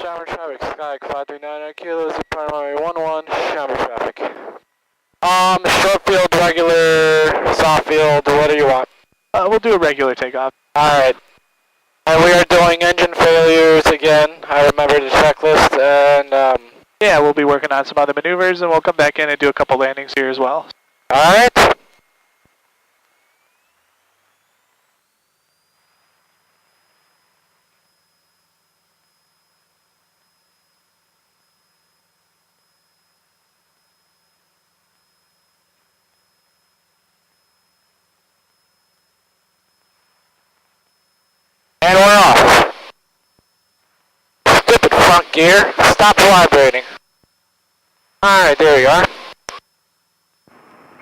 Shamrock traffic, Sky 539 kilos, primary 11, Shamrock traffic. Short field, regular, soft field, what do you want? We'll do a regular takeoff. Alright. And we are doing engine failures again. I remember the checklist, and yeah, we'll be working on some other maneuvers, and we'll come back in and do a couple landings here as well. Alright. And we're off. Stupid front gear. Stop vibrating. Alright, there you are.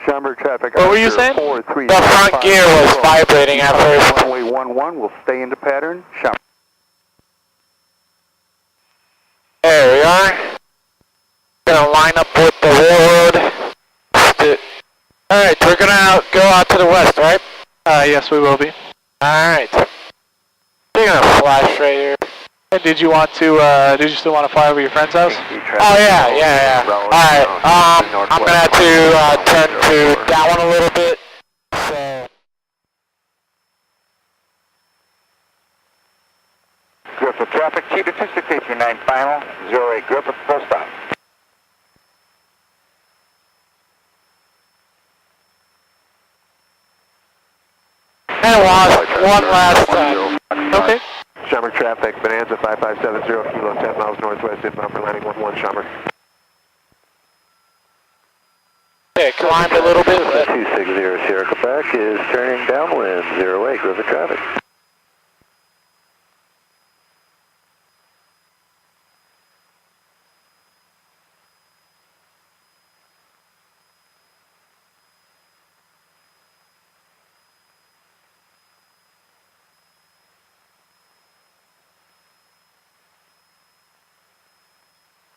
Shamrock traffic. What were you saying? The front gear was vibrating at first. Runway 11, we'll stay into pattern. Shamrock. There we are. Gonna line up with the railroad. Alright, we're gonna go out to the west, right? Yes, we will be. Alright. They're gonna flash right here. And did you want to, did you still want to fly over your friend's house? Oh yeah. Alright, I'm gonna have to turn to that one a little bit. So. Griffith traffic, Chief to 26839 final, 08 Griffith, full stop. And one last time. Okay. Shamrock traffic, Bonanza 5570 kilo, 10 miles northwest, inbound for landing 11 Shamrock. Okay, climbed a little bit. 260 Sierra Quebec is turning downwind, 08 Griffith traffic.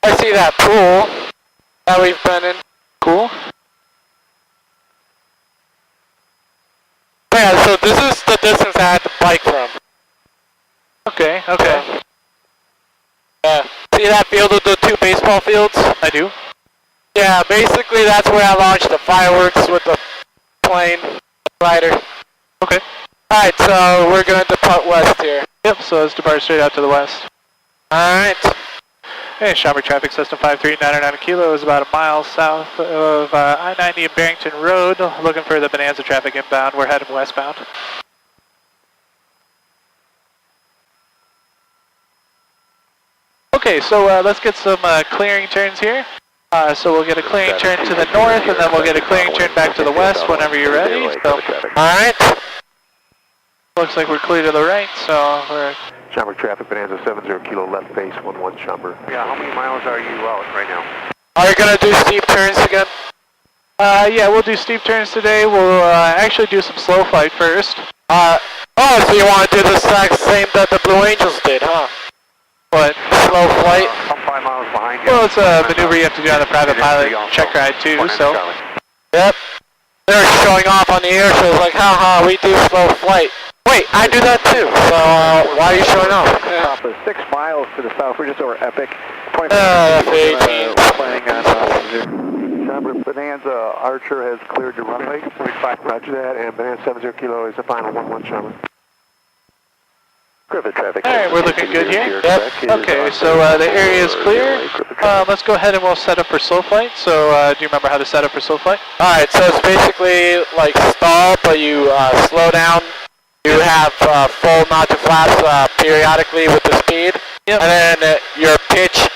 I see that pool that we've been in. Cool. Yeah, so this is the distance I had to bike from. Okay, okay. Yeah. See that field with the two baseball fields? I do. Yeah, basically that's where I launched the fireworks with the plane glider. Okay. Alright, so we're going to depart west here. Yep, so let's depart straight out to the west. Alright. Hey, Shamrock traffic, Cessna 5399 kilo is about a mile south of I-90 and Barrington Road. Looking for the Bonanza traffic inbound. We're heading westbound. Okay, so let's get some clearing turns here. So we'll get a clearing turn to the north, and then we'll get a clearing turn back to the west whenever you're ready. So, alright. Looks like we're clear to the right, so we're... Shamrock traffic, Bonanza 70 kilo, left base, 11 Shamrock. Yeah, how many miles are you out right now? Are you going to do steep turns again? Yeah, we'll do steep turns today. We'll actually do some slow flight first. Oh, so you want to do the exact same that the Blue Angels did, huh? What? Slow flight? I'm 5 miles behind you. Well, it's a maneuver you have to do on the private pilot check ride too, so... Yep. They're showing off on the air shows like, haha, we do slow flight. Wait, I do that too, so why are you showing off? Top is 6 miles to the south, we're just over Epic. F-18. Planning on Shamrock Bonanza Archer has cleared the runway. 45, roger that, and Bonanza 70 kilo is the final 11 Shamrock. Griffith traffic. Alright, we're looking good here. Yep. Okay, so the area is clear. Let's go ahead and we'll set up for slow flight. So do you remember how to set up for slow flight? Alright, so it's basically like stall, but you slow down. You have full notch flaps periodically with the speed. Yep. And then your pitch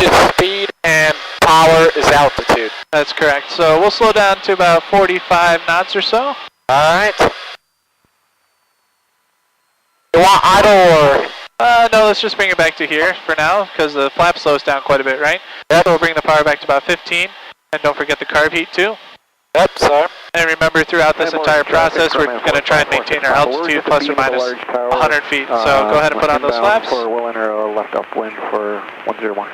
is speed and power is altitude. That's correct. So we'll slow down to about 45 knots or so. Alright. You want idle or No, let's just bring it back to here for now, because the flap slows down quite a bit, right? Yep. So we'll bring the power back to about 15, and don't forget the carb heat too. Yep, sir. And remember, throughout this entire process, we're going to try and maintain our altitude plus or minus 100 feet. So go ahead and put on those flaps. We'll enter a left upwind for 101.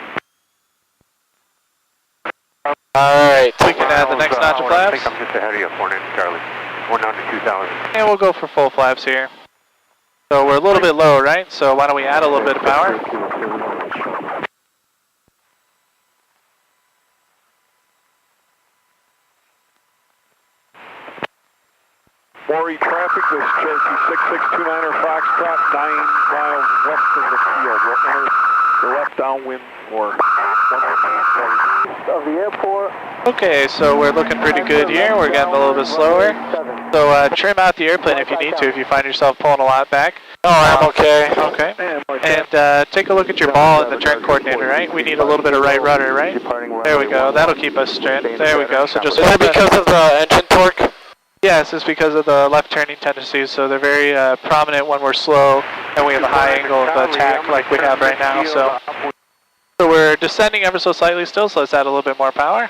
Alright. We can add the next notch of flaps. I think I'm just ahead of you, 49 Charlie. We're down to 2,000. And we'll go for full flaps here. So we're a little bit low, right? So why don't we add a little bit of power? Maury traffic, this is Cherokee 6629er Foxtrot, 9 miles west of the field. We'll enter the left downwind for 100 of the airport. Okay, so we're looking pretty good here. We're getting a little bit slower. So trim out the airplane if you need to, if you find yourself pulling a lot back. Oh, I'm okay. Okay. And take a look at your ball and the turn coordinator, right? We need a little bit of right rudder, right? There we go. That'll keep us straight. There we go. So just Is that because of the engine torque? Yes, it's because of the left turning tendencies, so they're very prominent when we're slow and we have a high angle of attack like we have right now. So we're descending ever so slightly still, so let's add a little bit more power.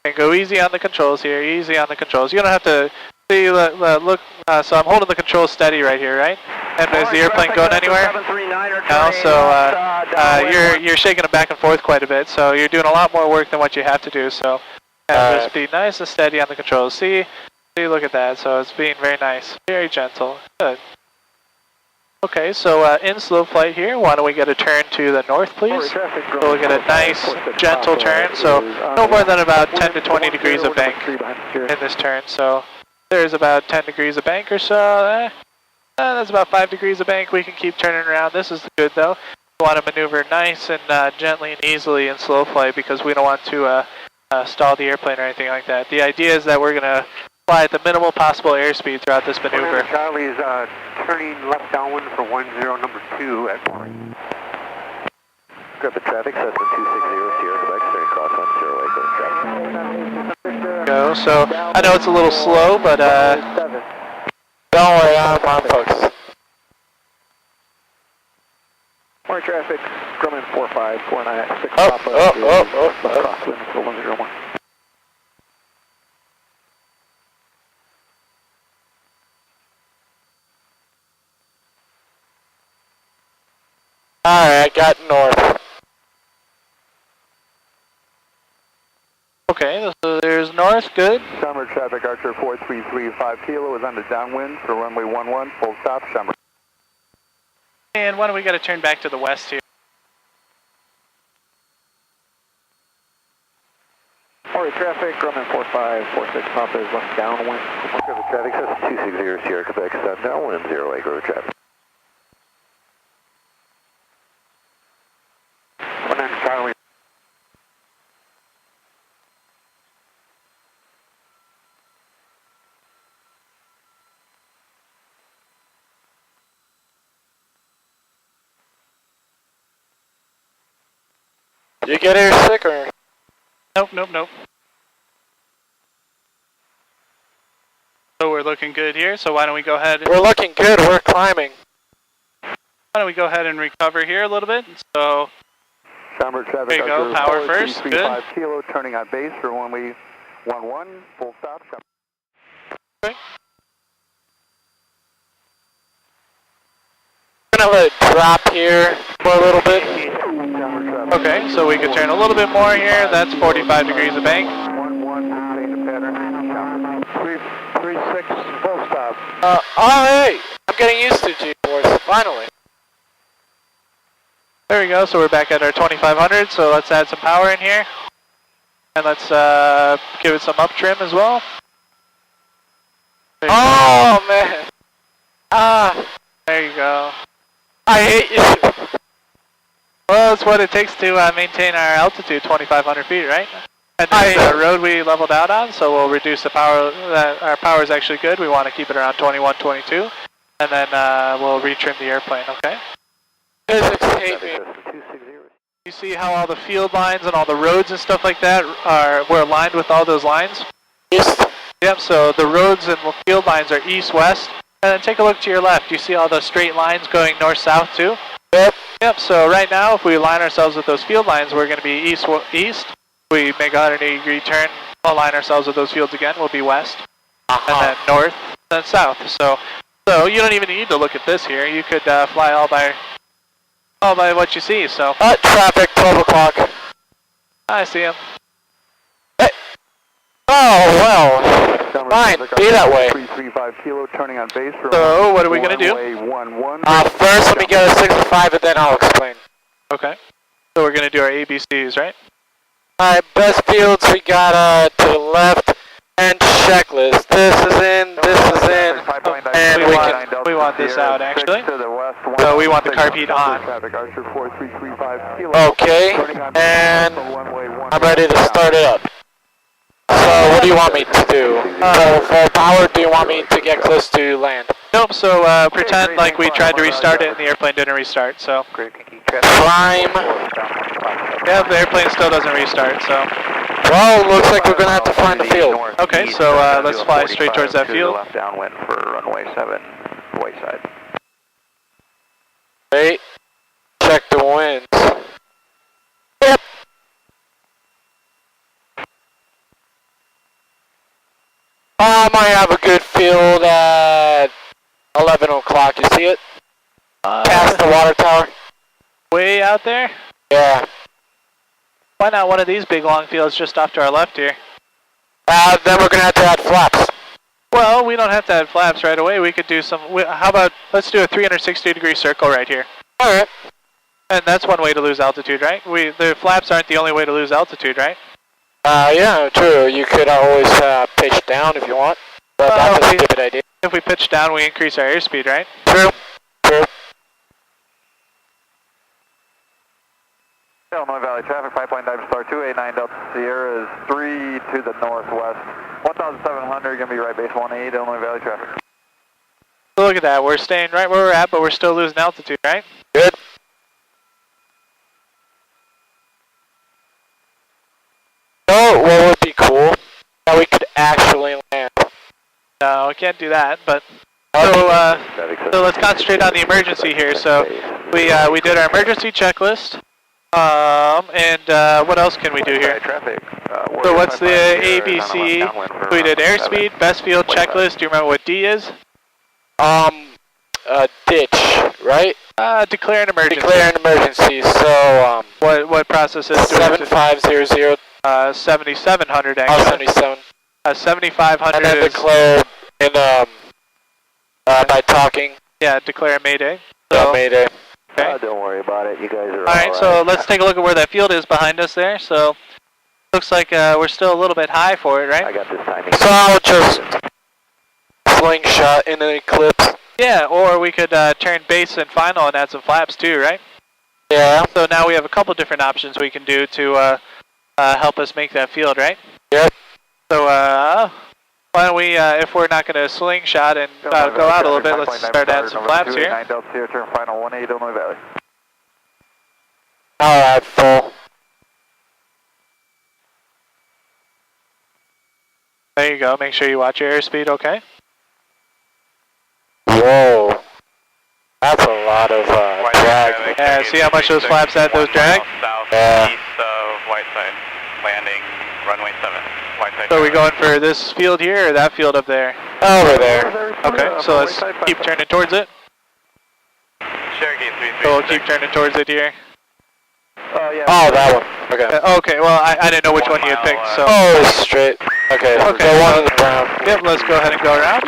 And go easy on the controls here, easy on the controls. You don't have to see, look, so I'm holding the controls steady right here, right? And is the airplane going anywhere? No, so you're shaking it back and forth quite a bit, so you're doing a lot more work than what you have to do, so just be nice and steady on the controls. See, look at that, so it's being very nice, very gentle, good. Okay, so in slow flight here, why don't we get a turn to the north, please? So we'll get a nice, gentle turn, so no more than about 10 to 20 degrees of bank in this turn, so there's about 10 degrees of bank or so. That's about 5 degrees of bank. We can keep turning around. This is good, though. We want to maneuver nice and gently and easily in slow flight because we don't want to stall the airplane or anything like that. The idea is that we're going to fly at the minimal possible airspeed throughout this maneuver. Charlie is turning left downwind for 10 number 2 at Maury. Grab the traffic, so that's 260 Sierra Quebec, straight across 10 traffic. Go. So I know it's a little slow, but Don't worry, I'm on focus. Maury traffic, Grumman 4549, 6 Up, Papa, up. crosswind for 101. Alright, got north. okay, so there's north, good. Summer traffic, Archer 4335 Kilo is on the downwind for runway 11, full stop, Summer. And why don't we get a turn back to the west here? Maury traffic, Grumman 4546 Papa is left downwind. Grumman traffic, that's 260 Sierra Quebec, stop downwind, 0 8 road traffic. 19 Charlie. You get air sick or? Nope. So we're looking good here, so why don't we go ahead and, We're looking good, we're climbing. why don't we go ahead and recover here a little bit? So Summer traffic, there you go, Archer power first, 4335 good. Kilo, turning on base for runway 11, full stop, Summer. Okay. We're gonna let it drop here for a little bit. Okay, so we could turn a little bit more here. That's 45 degrees of bank. 11, maintain the pattern. 336, full stop. Oh hey! I'm getting used to G-force, finally. There we go, so we're back at our 2500, so let's add some power in here. And let's give it some up trim as well. There you Oh man! Ah, There you go. I hate you. Well, that's what it takes to maintain our altitude, 2,500 feet, right? And I- this road we leveled out on, so we'll reduce the power. Our power is actually good. We want to keep it around 21, 22, and then we'll retrim the airplane. Okay. Physics hate me. You see how all the field lines and all the roads and stuff like that we're aligned with all those lines? Yes. Yep, so the roads and field lines are east-west. And then take a look to your left. You see all those straight lines going north-south too? Yep. Yep, so right now if we align ourselves with those field lines, we're going to be east-east. We make a 180-degree turn, align ourselves with those fields again, we'll be west. And then north, then south. So you don't even need to look at this here. You could fly all by what you see, so. Traffic, 12 o'clock. I see him. Hey. Oh, well. Fine, be that way. 335 kilo, turning on base. So, what are we going to do? First, let me get a 65 and then I'll explain. Okay. So, we're going to do our ABCs, right? Alright, best fields we got to the left and checklist. This is in, and we want this out actually. So, we want the carb heat on. Okay, and I'm ready to start it up. So, what do you want me to do? Full power, do you want me to get close to land? Nope, so pretend like we tried to restart it and the airplane didn't restart, so. Prime. Yeah, the airplane still doesn't restart, so. Well, looks like we're going to have to find the field. Okay, so let's fly straight towards that field. Left downwind for runway 7, white side. Wait, check the winds. Yep. I have a good field at 11 o'clock, you see it? Past the water tower. Way out there? Yeah. Why not one of these big long fields just off to our left here? Then we're going to have to add flaps. Well, we don't have to add flaps right away. We could do some, how about, let's do a 360-degree circle right here. Alright. And that's one way to lose altitude, right? The flaps aren't the only way to lose altitude, right? Yeah, true. You could always pitch down if you want. But that's a stupid idea. If we pitch down, we increase our airspeed, right? True. True. Illinois Valley traffic, pipeline dive star 289 Delta Sierra is 3 to the northwest. 1,700, going to be right base 18, Illinois Valley traffic. So look at that, we're staying right where we're at, but we're still losing altitude, right? Good. Oh, what would be cool? That we could actually land. No, we can't do that, but so let's concentrate on the emergency here. So we did our emergency checklist. And what else can we do here? So what's the ABC? We did airspeed, best field checklist. Do you remember what D is? Ditch, right? Declare an emergency. Declare an emergency. So what process is 7500? 7700 Oh, actually. 77. 7500 and then is declare in by talking. Yeah, declare Mayday. So, Mayday. Okay. Don't worry about it. You guys are Alright, so let's take a look at where that field is behind us there. So looks like we're still a little bit high for it, right? I got this timing. So I'll just slingshot in an eclipse. Yeah, or we could turn base and final and add some flaps too, right? Yeah. So now we have a couple different options we can do to help us make that field, right? Yep. So why don't we, if we're not going to slingshot and go out a little bit, let's start adding some flaps here. 9 Delta Sierra, turn final 18, Illinois Valley. Alright, full. There you go. Make sure you watch your airspeed, okay? Whoa. That's a lot of drag. Yeah, see how much those flaps add those drag? Yeah. East of Whiteside, landing runway 7. Whiteside. So are we going for this field here or that field up there? Over there. Okay, so let's keep turning towards it. Cherokee 336. So we'll keep turning towards it here. Yeah. Oh, that one. Okay. Okay, well, I didn't know which one you had picked, so. Oh, it's straight. Okay. Okay. So one in the brown. Yep, let's go ahead and go around.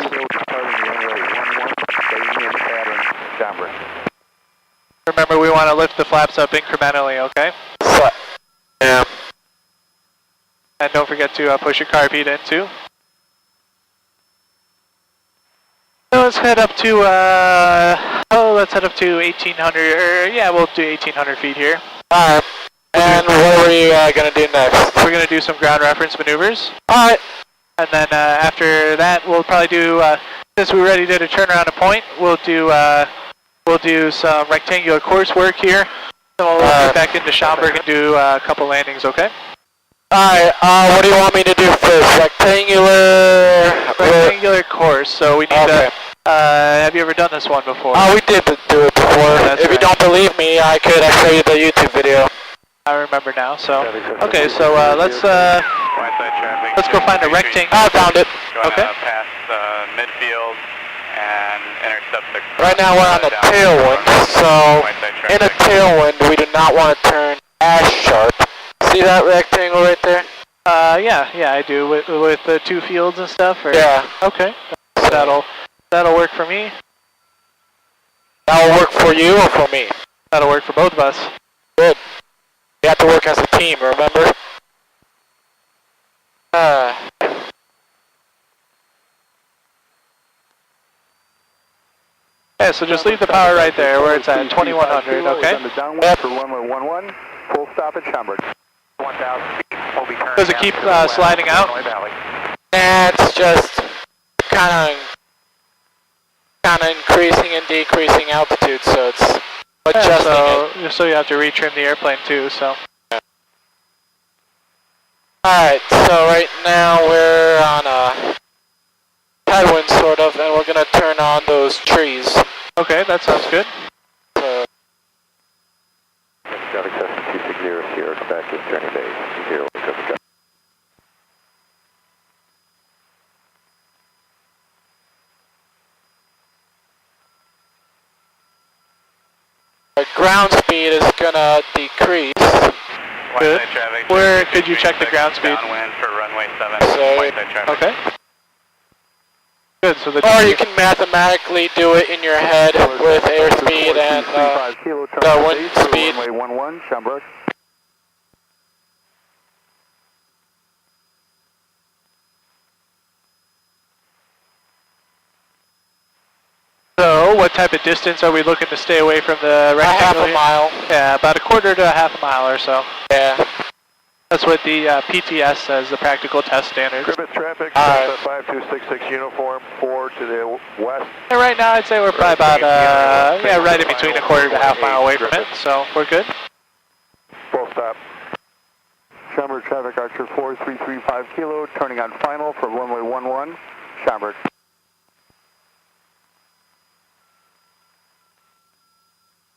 Remember, we want to lift the flaps up incrementally, okay? Yeah. And don't forget to push your carb heat in too. So let's head up to, let's head up to 1800, or yeah, we'll do 1800 feet here. Alright. And what are we going to do next? We're going to do some ground reference maneuvers. Alright. And then after that, we'll probably do, since we already did a turnaround to point, we'll do some rectangular course work here. Then we'll get back into Schaumburg and do a couple landings, okay? Alright, what do you want me to do first? Rectangular course, so we need to, have you ever done this one before? Oh, we did do it before. That's if you right. don't believe me, I could show you the YouTube video. I remember now, so, okay, so, let's go find a rectangle. I found it. Okay. Pass midfield and intercept the... Right now we're on a tailwind, so in a tailwind we do not want to turn as sharp. See that rectangle right there? Yeah, I do, with the two fields and stuff, or? Yeah. Okay, that'll work for me. That'll work for you or for me? That'll work for both of us. Good. You have to work as a team, remember? Yeah, so just leave the power right there where it's at, 2100, okay? Yep. For runway 11, full stop at Schaumburg. 1,000 feet will be turned Does it down keep to the west, sliding out? Illinois Valley. And it's just kind of increasing and decreasing altitude, so it's adjusting it. So you have to retrim the airplane too, so. Alright, so right now we're on a headwind sort of, and we're going to turn on those trees. Okay, that sounds good. So, Traffic Cessna 260 Sierra, come back to journey base, 0 traffic. the ground speed is going to decrease. Good. Whiteside traffic. Where could you check the ground speed? Downwind for runway 7. So- Whiteside traffic. Okay. Good, so the Or you can mathematically do it in your head with airspeed and the wind speed. Runway 11, Schaumburg. So, what type of distance are we looking to stay away from the A half rectangle a here? mile. Yeah, about a quarter to a half a mile or so. Yeah. That's what the PTS says, the practical test standards. Griffith traffic, Alright. 5266 uniform, 4 to the west. And right now, I'd say we're probably about, right in between a quarter to half mile away from it, so we're good. Full stop. Schaumburg traffic, Archer 4335 kilo, turning on final for runway 11, Schaumburg.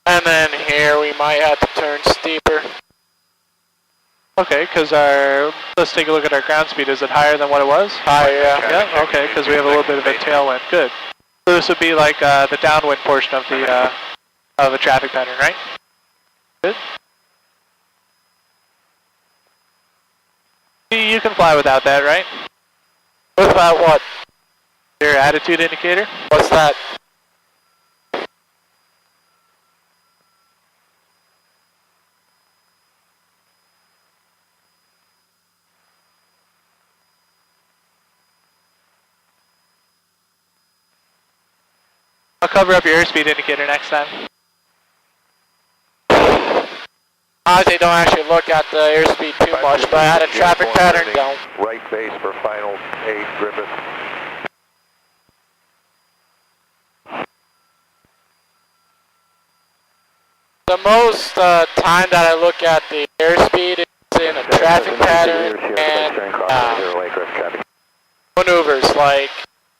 And then here we might have to turn steeper. Okay, because let's take a look at our ground speed. Is it higher than what it was? Higher, yeah. Yeah, okay, because we have a little bit of a tailwind. Good. So this would be like the downwind portion of the traffic pattern, right? Good. You can fly without that, right? Without what? Your attitude indicator? What's that? I'll cover up your airspeed indicator next time. Honestly, don't actually look at the airspeed too much, but I had a traffic pattern going. Right base for final 8, Griffith. The most time that I look at the airspeed is in a traffic pattern and maneuvers like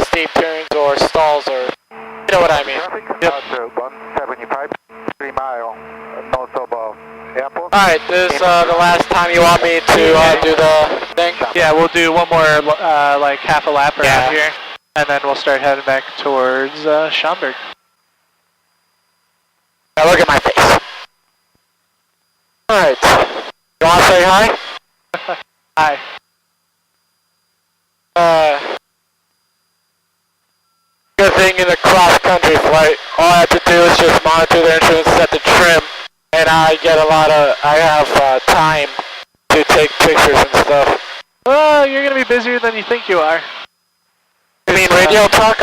steep turns or stalls or, you know what I mean. Yep. 175, 3 mile, north of airport. Alright, this is the last time you want me to do the thing? Yeah, we'll do one more like half a lap around Yeah. here, and then we'll start heading back towards Schaumburg. Now look at my face. Alright. You want to say hi? Hi. Good thing in a cross-country flight, all I have to do is just monitor the instruments, set the trim, and I have time to take pictures and stuff. Well, you're going to be busier than you think you are. You mean radio talk?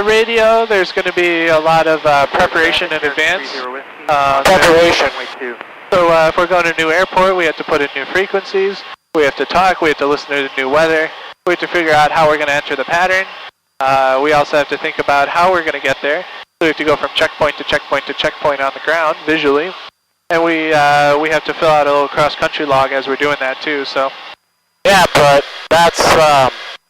Radio, there's going to be a lot of preparation in advance. Preparation. So if we're going to a new airport, we have to put in new frequencies, we have to talk, we have to listen to the new weather, we have to figure out how we're going to enter the pattern. We also have to think about how we're going to get there. So we have to go from checkpoint to checkpoint to checkpoint on the ground, visually. And we have to fill out a little cross-country log as we're doing that too, so. Yeah, but that's,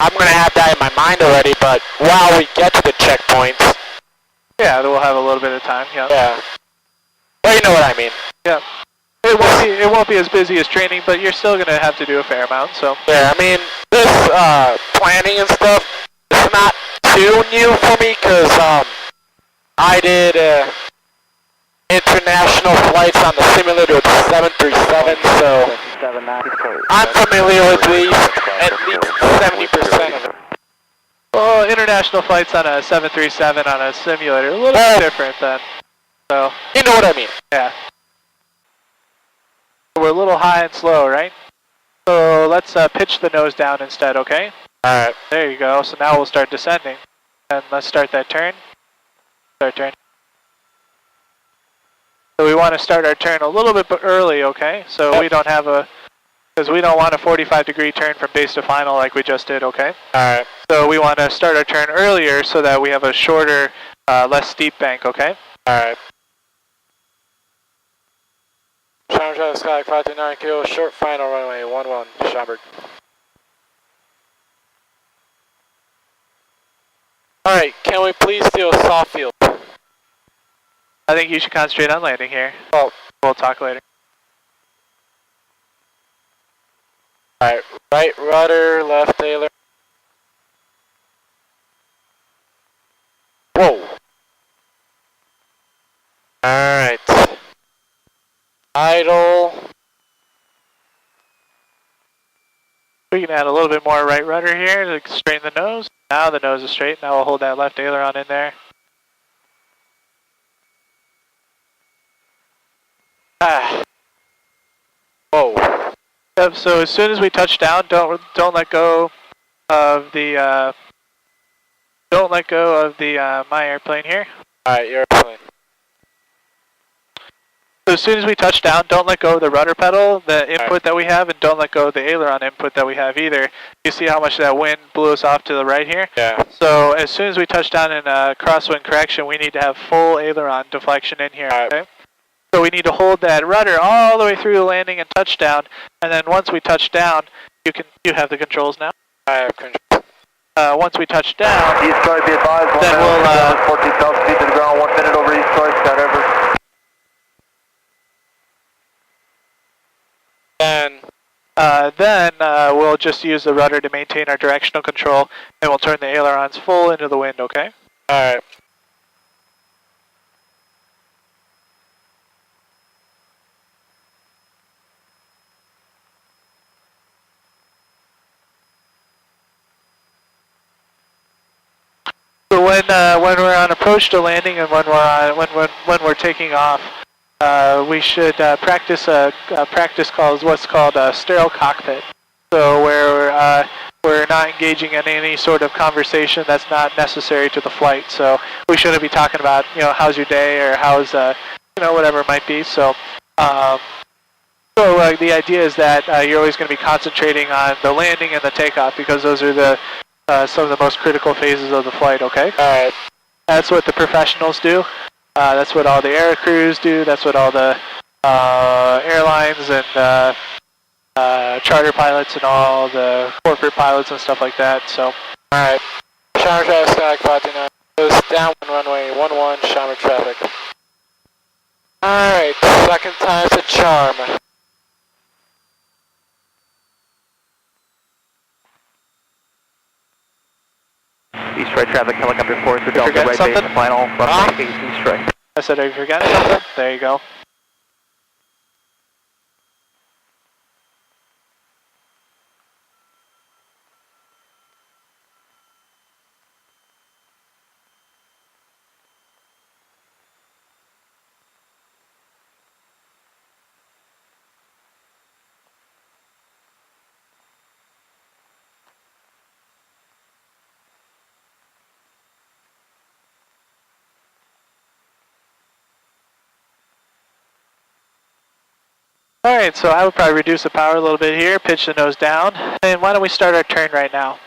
I'm gonna have that in my mind already, but while we get to the checkpoints. Yeah, we'll have a little bit of time, yeah. Yeah. Well, you know what I mean. Yeah. It won't be as busy as training, but you're still gonna have to do a fair amount, so. Yeah, I mean, this, planning and stuff, it's not too new for me, cause, I did, international flights on the simulator with the 737, so I'm familiar with at least 70% of it. Well, international flights on a 737 on a simulator, a little bit different then. So. You know what I mean. Yeah. We're a little high and slow, right? So let's pitch the nose down instead, okay? Alright. There you go. So now we'll start descending. And let's start that turn. Start turn. So we want to start our turn a little bit early, okay? So we don't have because we don't want a 45-degree turn from base to final like we just did, okay? Alright. So we want to start our turn earlier so that we have a shorter, less steep bank, okay? Alright. Schaumburg Traffic Sky 529 kilo, short final runway 11, Schaumburg. Alright, can we please do a soft field? I think you should concentrate on landing here. Oh. We'll talk later. Alright, right rudder, left ailer. Whoa. Alright. Idle. We can add a little bit more right rudder here to straighten the nose. Now the nose is straight. Now we'll hold that left aileron in there. Ah. Whoa. Yep, so as soon as we touch down, don't let go of the my airplane here. Alright, your airplane. So as soon as we touch down, don't let go of the rudder pedal, the input that we have, and don't let go of the aileron input that we have either. You see how much that wind blew us off to the right here? Yeah. So as soon as we touch down in crosswind correction, we need to have full aileron deflection in here, okay? So we need to hold that rudder all the way through the landing and touchdown, and then once we touch down, you have the controls now. I have control. Once we touch down, East Troy, be advised, then we'll 14,000 feet to the ground, 1 minute over East Troy, Scott Evers. Then we'll just use the rudder to maintain our directional control, and we'll turn the ailerons full into the wind, okay? alright. So when we're on approach to landing and when we're taking off, we should practice what's called a sterile cockpit. So where we're not engaging in any sort of conversation that's not necessary to the flight. So we shouldn't be talking about, how's your day or how's whatever it might be. So the idea is that you're always going to be concentrating on the landing and the takeoff because those are some of the most critical phases of the flight, okay? Alright. That's what the professionals do. That's what all the air crews do. That's what all the airlines and charter pilots and all the corporate pilots and stuff like that. So, Alright. Schaumburg Traffic Sky 529. Goes down runway 11, Schaumburg Traffic. Alright, second time's a charm. East Troy traffic, helicopter 4 to Delta, forget right something? base, final, runway 8, East Troy. I said, have you forgotten something? There you go. Alright, so I would probably reduce the power a little bit here, pitch the nose down, and why don't we start our turn right now?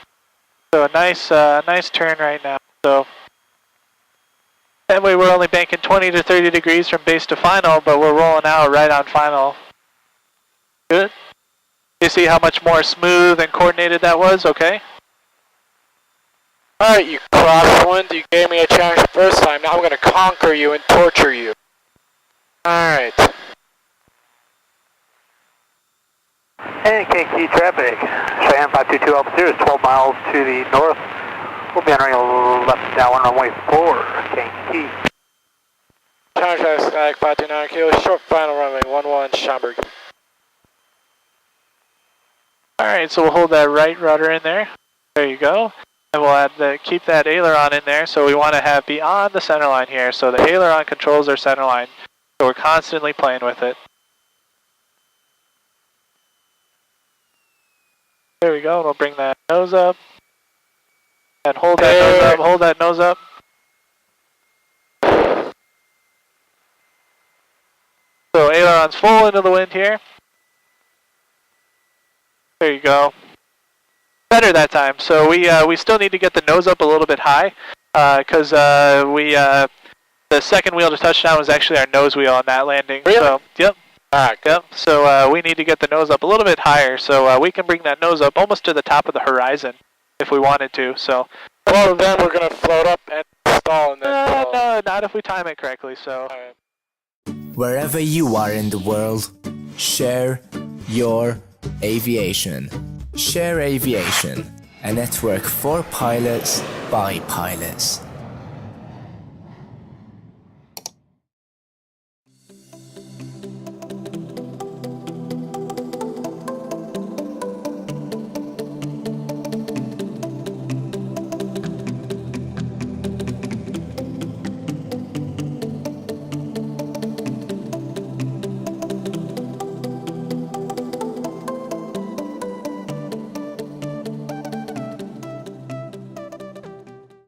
So a nice turn right now. So That way we're only banking 20 to 30 degrees from base to final, but we're rolling out right on final. Good. You see how much more smooth and coordinated that was? Okay. Alright, you crosswind, you gave me a challenge the first time, now I'm gonna conquer you and torture you. Alright. NKT traffic. Cheyenne 522 altitude is 12 miles to the north. We'll be entering left down runway 4, KT. Challenge traffic static 529 kilo, short final runway 11 Schaumburg. Alright, so we'll hold that right rudder in there. There you go. And we'll add keep that aileron in there, so we want to have beyond the center line here. So the aileron controls our center line. So we're constantly playing with it. There we go, and we'll bring that nose up. And hold that nose up, hold that nose up. So aileron's full into the wind here. There you go. Better that time. So we still need to get the nose up a little bit high, because the second wheel to touchdown was actually our nose wheel on that landing. Really? So, yep. Alright, Yep. So we need to get the nose up a little bit higher, so we can bring that nose up almost to the top of the horizon if we wanted to. So. well then we're gonna float up and stall and then fall. No, not if we time it correctly. So. Alright. Wherever you are in the world, share your aviation. Share Aviation, a network for pilots by pilots.